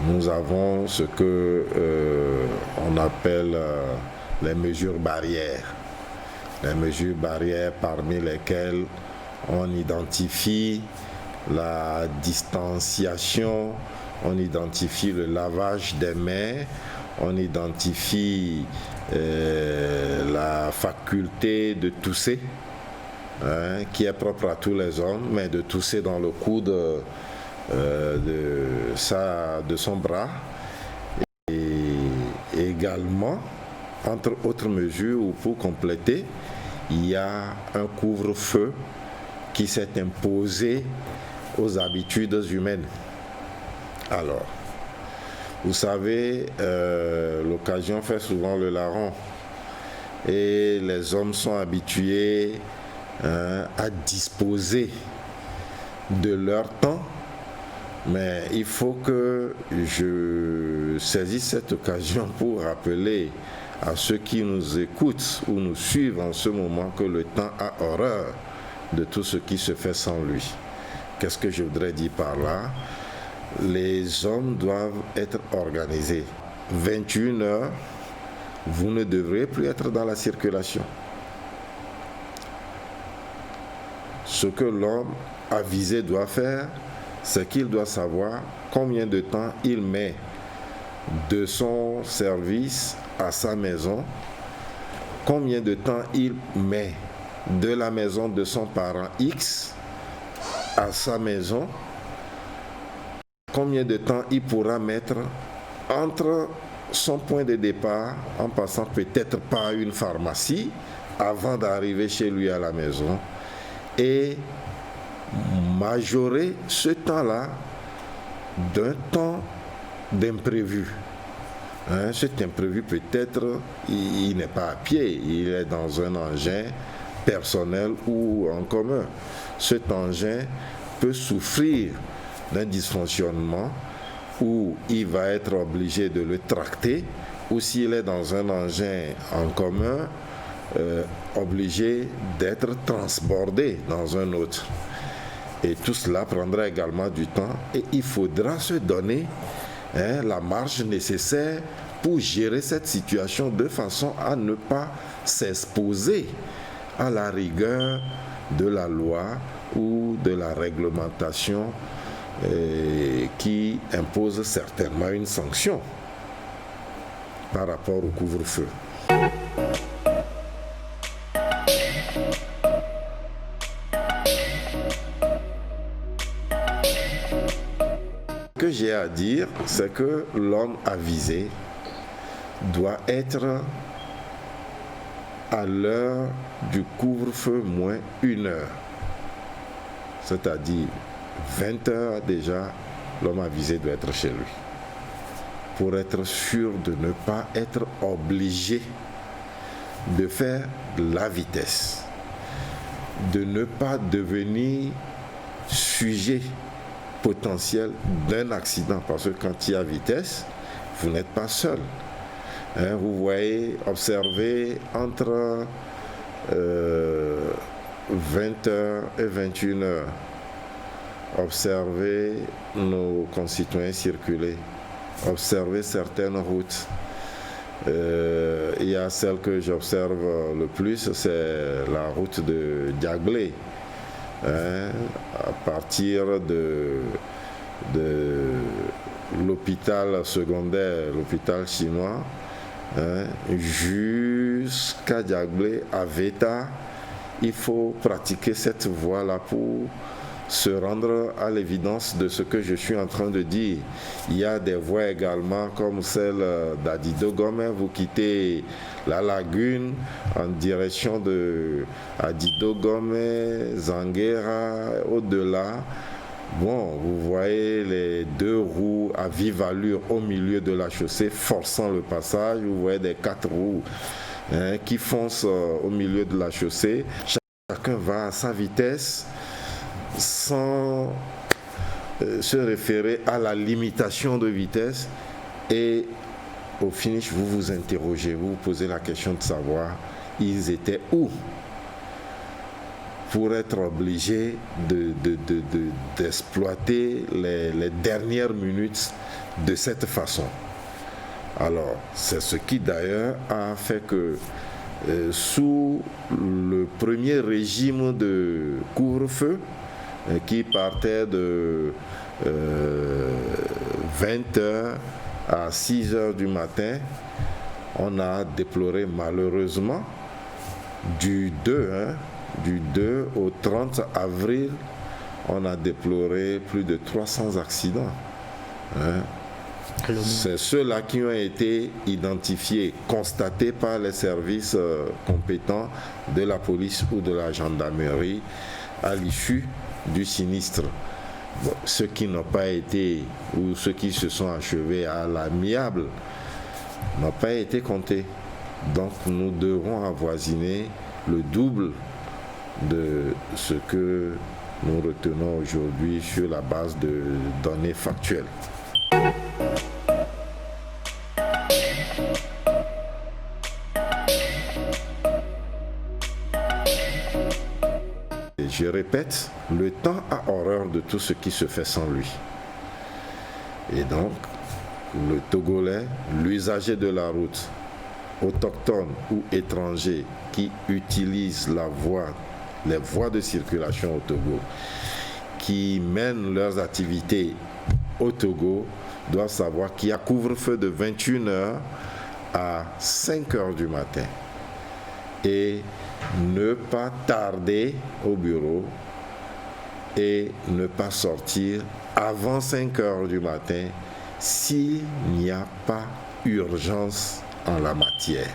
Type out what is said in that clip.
Nous avons ce que on appelle les mesures barrières. Les mesures barrières parmi lesquelles on identifie la distanciation, on identifie le lavage des mains, on identifie la faculté de tousser, qui est propre à tous les hommes, mais de tousser dans le coude de son bras. Et également, entre autres mesures, ou pour compléter, il y a un couvre-feu qui s'est imposé aux habitudes humaines. Alors, vous savez, l'occasion fait souvent le larron, et les hommes sont habitués à disposer de leur temps. Mais il faut que je saisisse cette occasion pour rappeler à ceux qui nous écoutent ou nous suivent en ce moment que le temps a horreur de tout ce qui se fait sans lui. Qu'est-ce que je voudrais dire par là? Les hommes doivent être organisés. 21 heures, vous ne devrez plus être dans la circulation. Ce que l'homme avisé doit faire, c'est qu'il doit savoir combien de temps il met de son service à sa maison, combien de temps il met de la maison de son parent X à sa maison, combien de temps il pourra mettre entre son point de départ, en passant peut-être par une pharmacie, avant d'arriver chez lui à la maison, et majorer ce temps-là d'un temps d'imprévu. Cet imprévu, peut-être, il n'est pas à pied, il est dans un engin personnel ou en commun. Cet engin peut souffrir d'un dysfonctionnement où il va être obligé de le tracter, ou s'il est dans un engin en commun, obligé d'être transbordé dans un autre. Et tout cela prendra également du temps, et il faudra se donner la marge nécessaire pour gérer cette situation de façon à ne pas s'exposer à la rigueur de la loi ou de la réglementation qui impose certainement une sanction par rapport au couvre-feu. Ce que j'ai à dire, c'est que l'homme avisé doit être à l'heure du couvre-feu moins 1 heure. C'est-à-dire 20 heures déjà, l'homme avisé doit être chez lui. Pour être sûr de ne pas être obligé de faire la vitesse, de ne pas devenir sujet potentiel d'un accident, parce que quand il y a vitesse, vous n'êtes pas seul. Vous voyez, observez entre 20h et 21h, observez nos concitoyens circuler, observez certaines routes. Il y a celle que j'observe le plus, c'est la route de Diaglé. À partir de l'hôpital secondaire, l'hôpital chinois, jusqu'à Diaglé, à Veta, il faut pratiquer cette voie-là pour se rendre à l'évidence de ce que je suis en train de dire. Il y a des voies également comme celle d'Adidogome. Vous quittez la lagune en direction de Adidogome, Zanguera, au-delà. Bon, vous voyez les 2 roues à vive allure au milieu de la chaussée forçant le passage. Vous voyez des 4 roues qui foncent au milieu de la chaussée. Chacun va à sa vitesse sans se référer à la limitation de vitesse, et au finish, vous vous interrogez, vous vous posez la question de savoir ils étaient où pour être obligés d'exploiter les dernières minutes de cette façon. Alors, c'est ce qui d'ailleurs a fait que sous le premier régime de couvre-feu, qui partait de 20h à 6h du matin, on a déploré malheureusement du 2 au 30 avril, on a déploré plus de 300 accidents. C'est ceux-là qui ont été identifiés, constatés par les services compétents de la police ou de la gendarmerie à l'issue du sinistre. Bon, ceux qui n'ont pas été ou ceux qui se sont achevés à l'amiable n'ont pas été comptés. Donc nous devons avoisiner le double de ce que nous retenons aujourd'hui sur la base de données factuelles. Je répète, le temps a horreur de tout ce qui se fait sans lui. Et donc, le Togolais, l'usager de la route, autochtone ou étranger qui utilise les voies de circulation au Togo, qui mènent leurs activités au Togo, doivent savoir qu'il y a couvre-feu de 21h à 5h du matin. Et ne pas tarder au bureau et ne pas sortir avant 5h du matin s'il n'y a pas urgence en la matière.